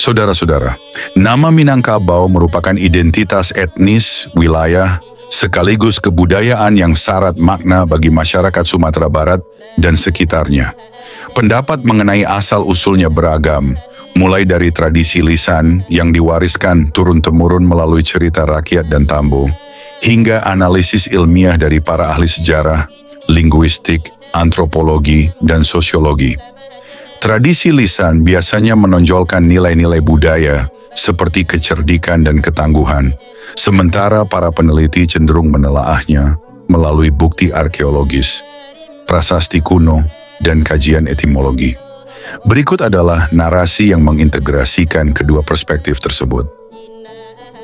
Saudara-saudara, nama Minangkabau merupakan identitas etnis, wilayah, sekaligus kebudayaan yang syarat makna bagi masyarakat Sumatera Barat dan sekitarnya. Pendapat mengenai asal-usulnya beragam, mulai dari tradisi lisan yang diwariskan turun-temurun melalui cerita rakyat dan tambo, hingga analisis ilmiah dari para ahli sejarah, linguistik, antropologi, dan sosiologi. Tradisi lisan biasanya menonjolkan nilai-nilai budaya seperti kecerdikan dan ketangguhan, sementara para peneliti cenderung menelaahnya melalui bukti arkeologis, prasasti kuno, dan kajian etimologi. Berikut adalah narasi yang mengintegrasikan kedua perspektif tersebut.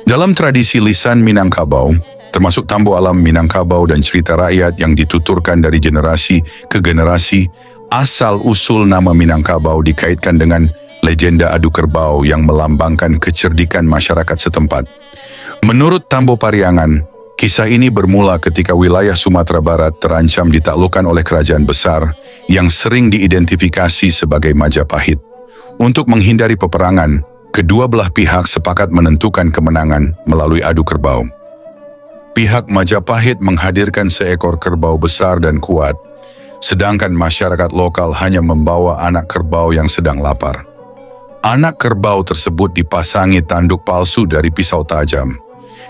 Dalam tradisi lisan Minangkabau, termasuk Tambo Alam Minangkabau dan cerita rakyat yang dituturkan dari generasi ke generasi, asal-usul nama Minangkabau dikaitkan dengan legenda adu kerbau yang melambangkan kecerdikan masyarakat setempat. Menurut Tambo Pariangan, kisah ini bermula ketika wilayah Sumatera Barat terancam ditaklukkan oleh kerajaan besar yang sering diidentifikasi sebagai Majapahit. Untuk menghindari peperangan, kedua belah pihak sepakat menentukan kemenangan melalui adu kerbau. Pihak Majapahit menghadirkan seekor kerbau besar dan kuat, sedangkan masyarakat lokal hanya membawa anak kerbau yang sedang lapar. Anak kerbau tersebut dipasangi tanduk palsu dari pisau tajam,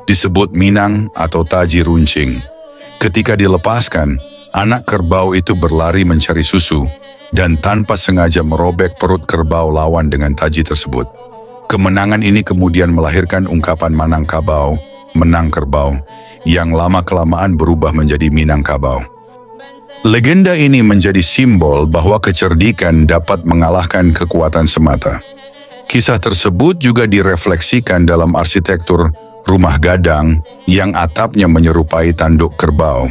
disebut minang atau taji runcing. Ketika dilepaskan, anak kerbau itu berlari mencari susu dan tanpa sengaja merobek perut kerbau lawan dengan taji tersebut. Kemenangan ini kemudian melahirkan ungkapan Manangkabau, menang kerbau, yang lama-kelamaan berubah menjadi Minangkabau. Legenda ini menjadi simbol bahwa kecerdikan dapat mengalahkan kekuatan semata. Kisah tersebut juga direfleksikan dalam arsitektur rumah gadang yang atapnya menyerupai tanduk kerbau.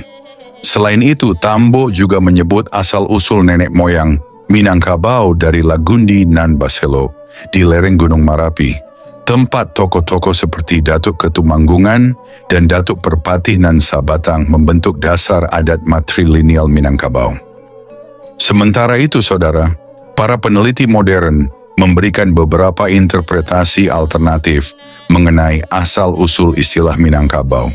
Selain itu, Tambo juga menyebut asal-usul nenek moyang Minangkabau dari Lagundi nan Baselo di lereng Gunung Marapi, tempat tokoh-tokoh seperti Datuk Ketumanggungan dan Datuk Perpatih nan Sabatang membentuk dasar adat matrilineal Minangkabau. Sementara itu, saudara, para peneliti modern memberikan beberapa interpretasi alternatif mengenai asal-usul istilah Minangkabau.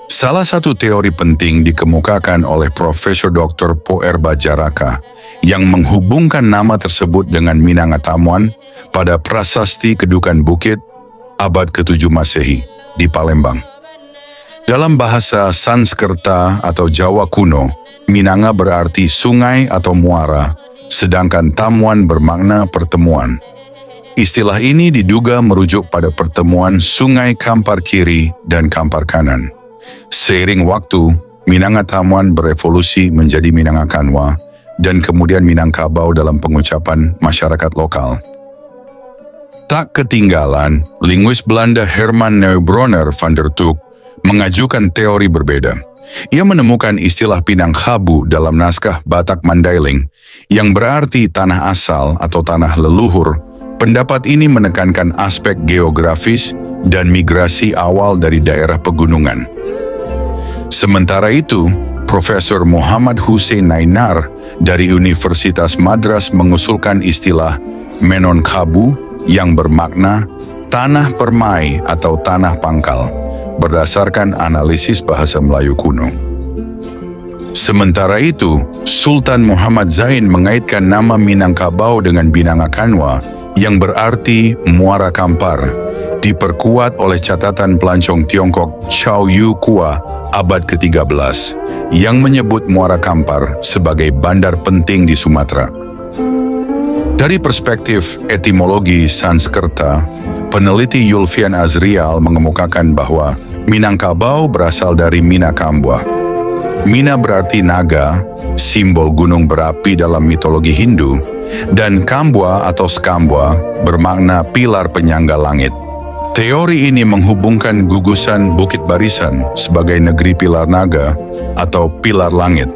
Salah satu teori penting dikemukakan oleh Profesor Dr. Poer Bajaraka yang menghubungkan nama tersebut dengan Minangatamuan pada prasasti Kedukan Bukit abad ke-7 Masehi di Palembang. Dalam bahasa Sanskerta atau Jawa kuno, Minanga berarti sungai atau muara, sedangkan Tamuan bermakna pertemuan. Istilah ini diduga merujuk pada pertemuan sungai Kampar Kiri dan Kampar Kanan. Seiring waktu, Minangatamuan berevolusi menjadi Minangakanwa dan kemudian Minangkabau dalam pengucapan masyarakat lokal. Tak ketinggalan, linguis Belanda Herman Neubronner van der Tuuk mengajukan teori berbeda. Ia menemukan istilah Pinanghabu dalam naskah Batak Mandailing yang berarti tanah asal atau tanah leluhur. Pendapat ini menekankan aspek geografis dan migrasi awal dari daerah pegunungan. Sementara itu, Profesor Muhammad Hussein Nainar dari Universitas Madras mengusulkan istilah Menonkabu yang bermakna tanah permai atau tanah pangkal, berdasarkan analisis bahasa Melayu kuno. Sementara itu, Sultan Muhammad Zain mengaitkan nama Minangkabau dengan Binangakanwa yang berarti muara kampar, diperkuat oleh catatan pelancong Tiongkok Chow Yu Kua abad ke-13 yang menyebut Muara Kampar sebagai bandar penting di Sumatera. Dari perspektif etimologi Sanskerta, peneliti Yulfian Azrial mengemukakan bahwa Minangkabau berasal dari Mina Kambwa. Mina berarti naga, simbol gunung berapi dalam mitologi Hindu, dan Kambwa atau Skambwa bermakna pilar penyangga langit. Teori ini menghubungkan gugusan Bukit Barisan sebagai negeri pilar naga atau pilar langit,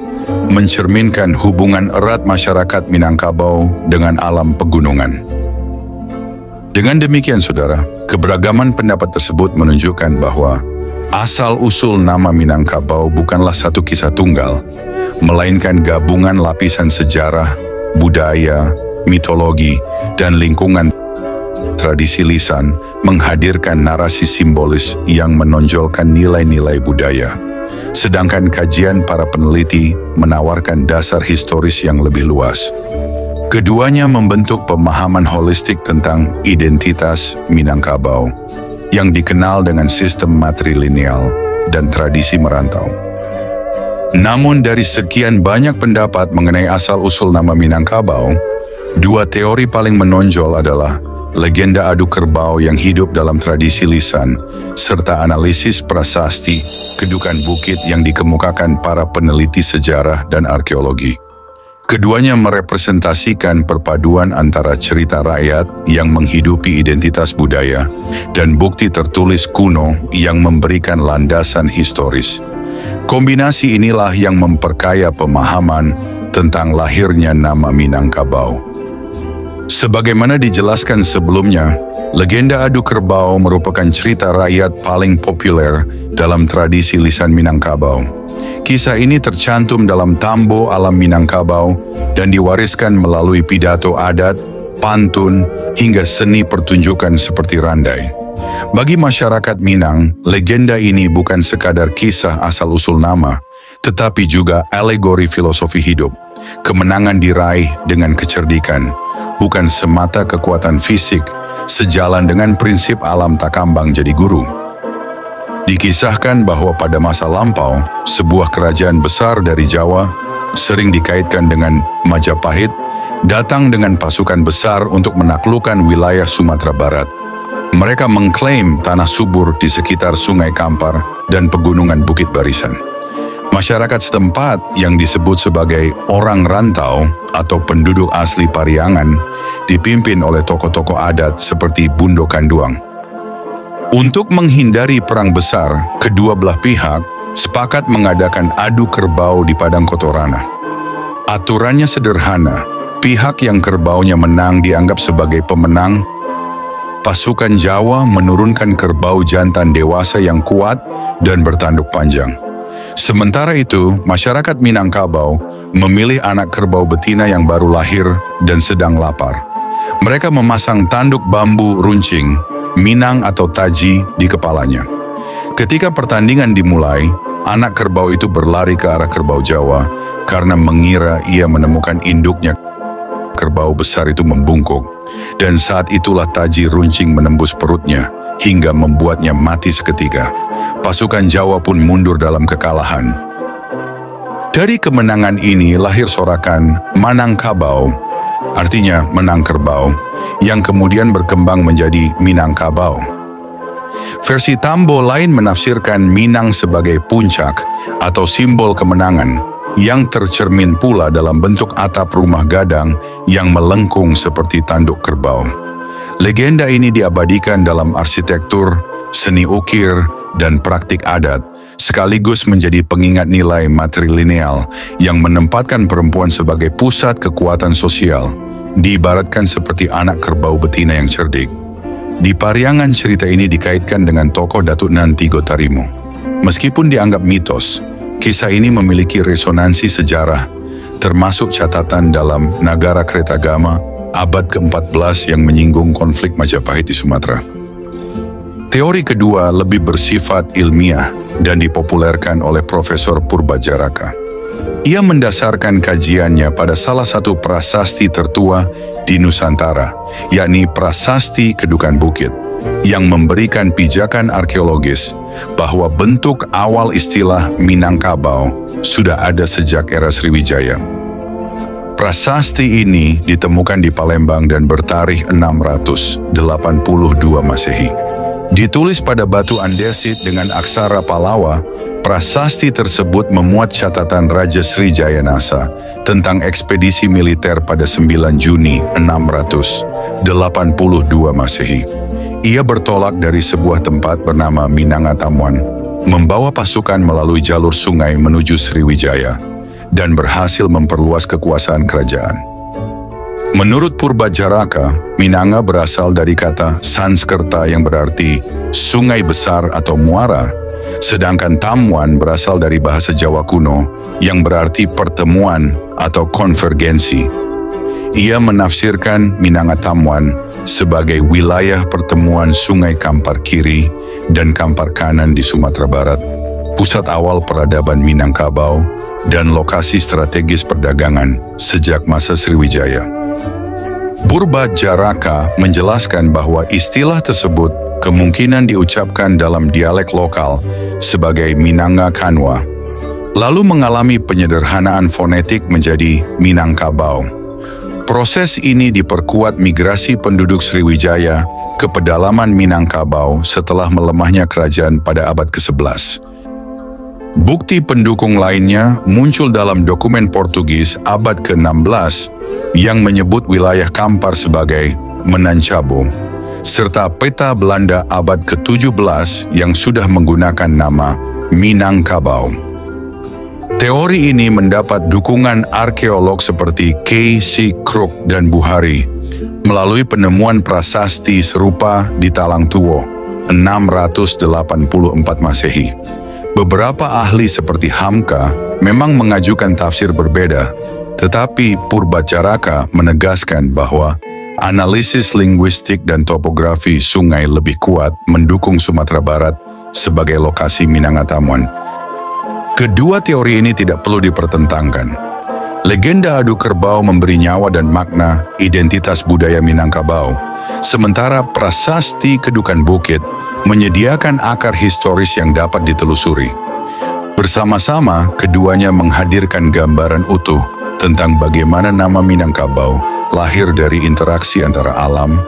mencerminkan hubungan erat masyarakat Minangkabau dengan alam pegunungan. Dengan demikian, saudara, keberagaman pendapat tersebut menunjukkan bahwa asal-usul nama Minangkabau bukanlah satu kisah tunggal, melainkan gabungan lapisan sejarah, budaya, mitologi, dan lingkungan tradisi lisan menghadirkan narasi simbolis yang menonjolkan nilai-nilai budaya. Sedangkan kajian para peneliti menawarkan dasar historis yang lebih luas. Keduanya membentuk pemahaman holistik tentang identitas Minangkabau yang dikenal dengan sistem matrilineal dan tradisi merantau. Namun dari sekian banyak pendapat mengenai asal-usul nama Minangkabau, dua teori paling menonjol adalah legenda adu kerbau yang hidup dalam tradisi lisan, serta analisis prasasti kedukan bukit yang dikemukakan para peneliti sejarah dan arkeologi. Keduanya merepresentasikan perpaduan antara cerita rakyat yang menghidupi identitas budaya dan bukti tertulis kuno yang memberikan landasan historis. Kombinasi inilah yang memperkaya pemahaman tentang lahirnya nama Minangkabau. Sebagaimana dijelaskan sebelumnya, legenda adu kerbau merupakan cerita rakyat paling populer dalam tradisi lisan Minangkabau. Kisah ini tercantum dalam Tambo Alam Minangkabau dan diwariskan melalui pidato adat, pantun, hingga seni pertunjukan seperti randai. Bagi masyarakat Minang, legenda ini bukan sekadar kisah asal-usul nama, tetapi juga alegori filosofi hidup. Kemenangan diraih dengan kecerdikan, bukan semata kekuatan fisik, sejalan dengan prinsip alam tak kambang jadi guru. Dikisahkan bahwa pada masa lampau, sebuah kerajaan besar dari Jawa, sering dikaitkan dengan Majapahit, datang dengan pasukan besar untuk menaklukkan wilayah Sumatera Barat. Mereka mengklaim tanah subur di sekitar Sungai Kampar dan pegunungan Bukit Barisan. Masyarakat setempat yang disebut sebagai orang rantau atau penduduk asli Pariangan dipimpin oleh tokoh-tokoh adat seperti Bundo Kanduang. Untuk menghindari perang besar, kedua belah pihak sepakat mengadakan adu kerbau di Padang Kotorana. Aturannya sederhana, pihak yang kerbaunya menang dianggap sebagai pemenang. Pasukan Jawa menurunkan kerbau jantan dewasa yang kuat dan bertanduk panjang. Sementara itu, masyarakat Minangkabau memilih anak kerbau betina yang baru lahir dan sedang lapar. Mereka memasang tanduk bambu runcing, minang atau taji di kepalanya. Ketika pertandingan dimulai, anak kerbau itu berlari ke arah kerbau Jawa karena mengira ia menemukan induknya. Kerbau besar itu membungkuk, dan saat itulah taji runcing menembus perutnya hingga membuatnya mati seketika. Pasukan Jawa pun mundur dalam kekalahan. Dari kemenangan ini lahir sorakan Manangkabau, artinya menang kerbau, yang kemudian berkembang menjadi Minangkabau. Versi Tambo lain menafsirkan Minang sebagai puncak atau simbol kemenangan, yang tercermin pula dalam bentuk atap rumah gadang yang melengkung seperti tanduk kerbau. Legenda ini diabadikan dalam arsitektur, seni ukir, dan praktik adat, sekaligus menjadi pengingat nilai matrilineal yang menempatkan perempuan sebagai pusat kekuatan sosial, diibaratkan seperti anak kerbau betina yang cerdik. Di Pariangan, cerita ini dikaitkan dengan tokoh Datuk Nanti Gotarimo. Meskipun dianggap mitos, kisah ini memiliki resonansi sejarah, termasuk catatan dalam Nagara Kretagama abad ke-14 yang menyinggung konflik Majapahit di Sumatera. Teori kedua lebih bersifat ilmiah dan dipopulerkan oleh Profesor Purbajaraka. Ia mendasarkan kajiannya pada salah satu prasasti tertua di Nusantara, yakni Prasasti Kedukan Bukit, yang memberikan pijakan arkeologis bahwa bentuk awal istilah Minangkabau sudah ada sejak era Sriwijaya. Prasasti ini ditemukan di Palembang dan bertarikh 682 Masehi. Ditulis pada batu andesit dengan aksara Palawa, prasasti tersebut memuat catatan Raja Sriwijaya Nasa tentang ekspedisi militer pada 9 Juni 682 Masehi. Ia bertolak dari sebuah tempat bernama Minangatamuan, membawa pasukan melalui jalur sungai menuju Sriwijaya, dan berhasil memperluas kekuasaan kerajaan. Menurut Purbajaraka, Minanga berasal dari kata Sanskerta yang berarti sungai besar atau muara, sedangkan Tamuan berasal dari bahasa Jawa kuno yang berarti pertemuan atau konvergensi. Ia menafsirkan Minanga Tamuan sebagai wilayah pertemuan sungai Kampar Kiri dan Kampar Kanan di Sumatera Barat, pusat awal peradaban Minangkabau, dan lokasi strategis perdagangan sejak masa Sriwijaya. Purbajaraka menjelaskan bahwa istilah tersebut kemungkinan diucapkan dalam dialek lokal sebagai Minanga Kanwa, lalu mengalami penyederhanaan fonetik menjadi Minangkabau. Proses ini diperkuat migrasi penduduk Sriwijaya ke pedalaman Minangkabau setelah melemahnya kerajaan pada abad ke-11. Bukti pendukung lainnya muncul dalam dokumen Portugis abad ke-16 yang menyebut wilayah Kampar sebagai Menancabo, serta peta Belanda abad ke-17 yang sudah menggunakan nama Minangkabau. Teori ini mendapat dukungan arkeolog seperti K. C. Crook dan Buhari melalui penemuan prasasti serupa di Talang Tuwo 684 Masehi. Beberapa ahli seperti Hamka memang mengajukan tafsir berbeda, tetapi Purbajaraka menegaskan bahwa analisis linguistik dan topografi sungai lebih kuat mendukung Sumatera Barat sebagai lokasi Minanga Tamuan. Kedua teori ini tidak perlu dipertentangkan. Legenda adu kerbau memberi nyawa dan makna identitas budaya Minangkabau, sementara prasasti Kedukan Bukit menyediakan akar historis yang dapat ditelusuri. Bersama-sama, keduanya menghadirkan gambaran utuh tentang bagaimana nama Minangkabau lahir dari interaksi antara alam,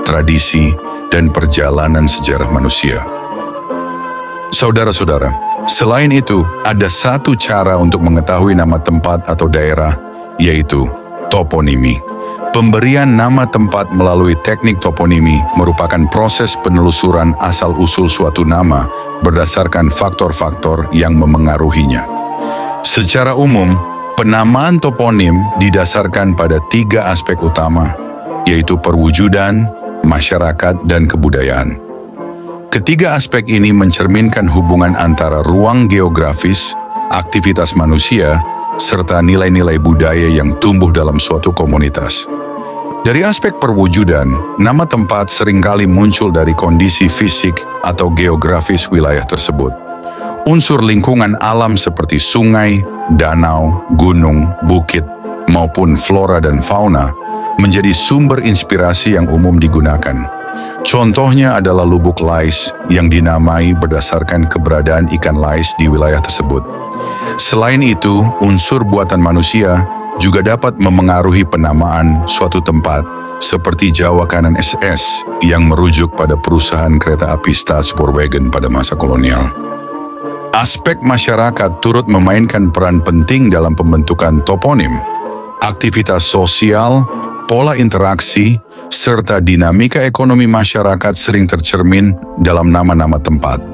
tradisi, dan perjalanan sejarah manusia. Saudara-saudara, selain itu, ada satu cara untuk mengetahui nama tempat atau daerah, yaitu toponimi. Pemberian nama tempat melalui teknik toponimi merupakan proses penelusuran asal-usul suatu nama berdasarkan faktor-faktor yang memengaruhinya. Secara umum, penamaan toponim didasarkan pada 3 aspek utama, yaitu perwujudan, masyarakat, dan kebudayaan. Ketiga aspek ini mencerminkan hubungan antara ruang geografis, aktivitas manusia, serta nilai-nilai budaya yang tumbuh dalam suatu komunitas. Dari aspek perwujudan, nama tempat seringkali muncul dari kondisi fisik atau geografis wilayah tersebut. Unsur lingkungan alam seperti sungai, danau, gunung, bukit, maupun flora dan fauna menjadi sumber inspirasi yang umum digunakan. Contohnya adalah Lubuk Lais yang dinamai berdasarkan keberadaan ikan lais di wilayah tersebut. Selain itu, unsur buatan manusia juga dapat memengaruhi penamaan suatu tempat, seperti Jawa Kanan SS yang merujuk pada perusahaan kereta api Staatspoorwegen pada masa kolonial. Aspek masyarakat turut memainkan peran penting dalam pembentukan toponim. Aktivitas sosial, pola interaksi, serta dinamika ekonomi masyarakat sering tercermin dalam nama-nama tempat.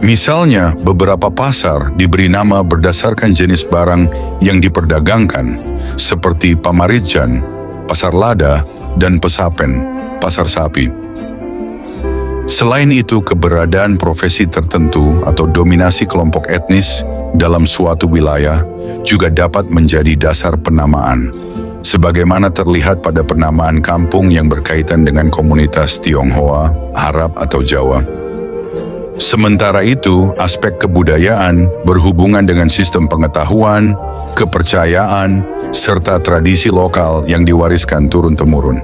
Misalnya, beberapa pasar diberi nama berdasarkan jenis barang yang diperdagangkan, seperti Pamaritjan, Pasar Lada, dan Pesapen, Pasar Sapi. Selain itu, keberadaan profesi tertentu atau dominasi kelompok etnis dalam suatu wilayah juga dapat menjadi dasar penamaan, sebagaimana terlihat pada penamaan kampung yang berkaitan dengan komunitas Tionghoa, Arab, atau Jawa. Sementara itu, aspek kebudayaan berhubungan dengan sistem pengetahuan, kepercayaan, serta tradisi lokal yang diwariskan turun-temurun.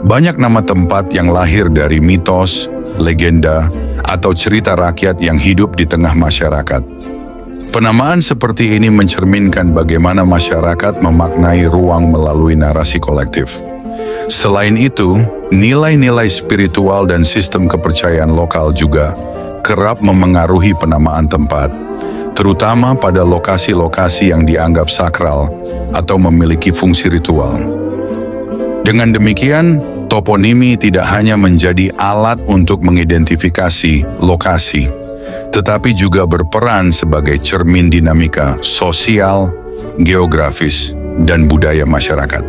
Banyak nama tempat yang lahir dari mitos, legenda, atau cerita rakyat yang hidup di tengah masyarakat. Penamaan seperti ini mencerminkan bagaimana masyarakat memaknai ruang melalui narasi kolektif. Selain itu, nilai-nilai spiritual dan sistem kepercayaan lokal juga kerap memengaruhi penamaan tempat, terutama pada lokasi-lokasi yang dianggap sakral atau memiliki fungsi ritual. Dengan demikian, toponimi tidak hanya menjadi alat untuk mengidentifikasi lokasi, tetapi juga berperan sebagai cermin dinamika sosial, geografis, dan budaya masyarakat.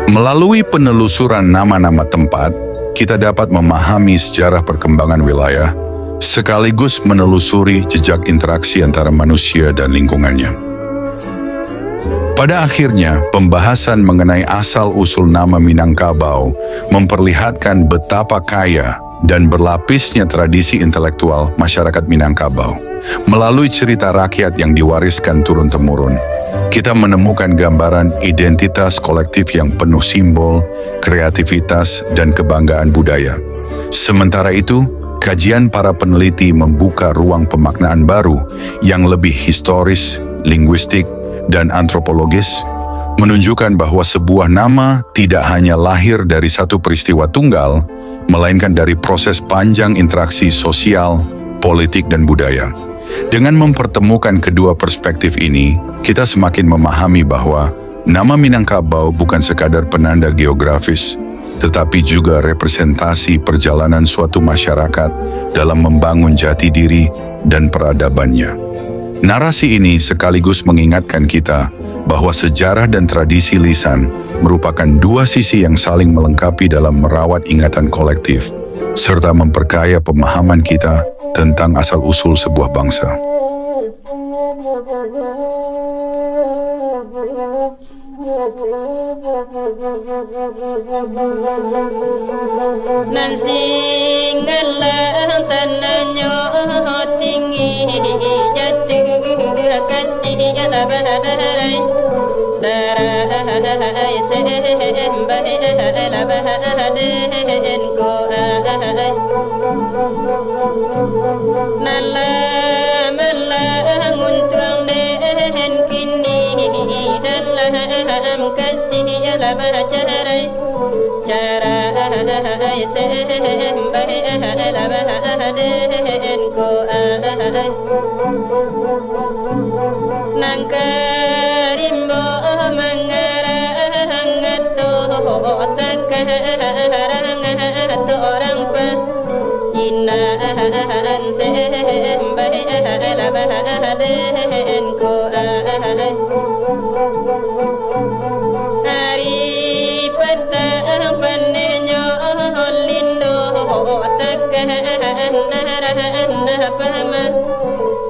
Melalui penelusuran nama-nama tempat, kita dapat memahami sejarah perkembangan wilayah, sekaligus menelusuri jejak interaksi antara manusia dan lingkungannya. Pada akhirnya, pembahasan mengenai asal-usul nama Minangkabau memperlihatkan betapa kaya dan berlapisnya tradisi intelektual masyarakat Minangkabau. Melalui cerita rakyat yang diwariskan turun-temurun, kita menemukan gambaran identitas kolektif yang penuh simbol, kreativitas, dan kebanggaan budaya. Sementara itu, kajian para peneliti membuka ruang pemaknaan baru yang lebih historis, linguistik, dan antropologis, menunjukkan bahwa sebuah nama tidak hanya lahir dari satu peristiwa tunggal, melainkan dari proses panjang interaksi sosial, politik, dan budaya. Dengan mempertemukan kedua perspektif ini, kita semakin memahami bahwa nama Minangkabau bukan sekadar penanda geografis, tetapi juga representasi perjalanan suatu masyarakat dalam membangun jati diri dan peradabannya. Narasi ini sekaligus mengingatkan kita bahwa sejarah dan tradisi lisan merupakan dua sisi yang saling melengkapi dalam merawat ingatan kolektif, serta memperkaya pemahaman kita tentang asal-usul sebuah bangsa. Nan singgalang tanahnya tinggi jatuh kasih labadai darai sembah labadain ko ai nala malang untung dehen kini dalam kasih labacarai cara sembah labadain ko ai nangkarimbo mangarang ato takarang ato orang pa inaan sembah labadain ko ai hari petang panenyo lindo takarang pama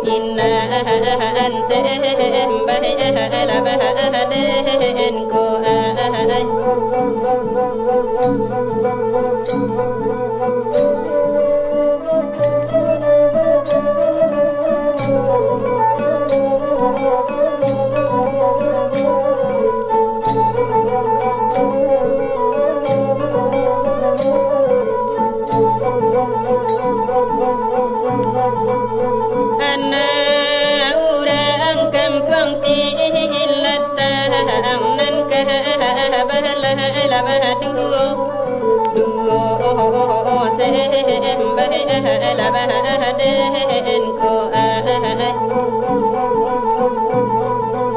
inaan sembah labadain ko ai labadain ko ai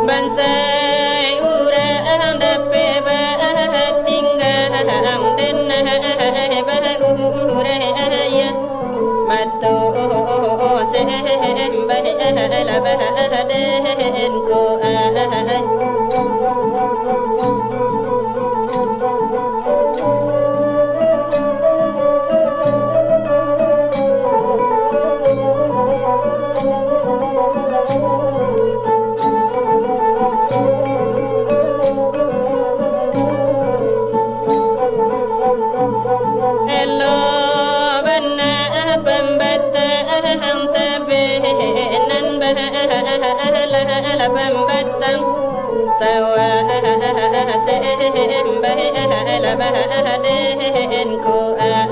bansai urang dape batinggang denah bahuraya mato sembah labadain ko ai pembatang sawah sembah labadain ko ai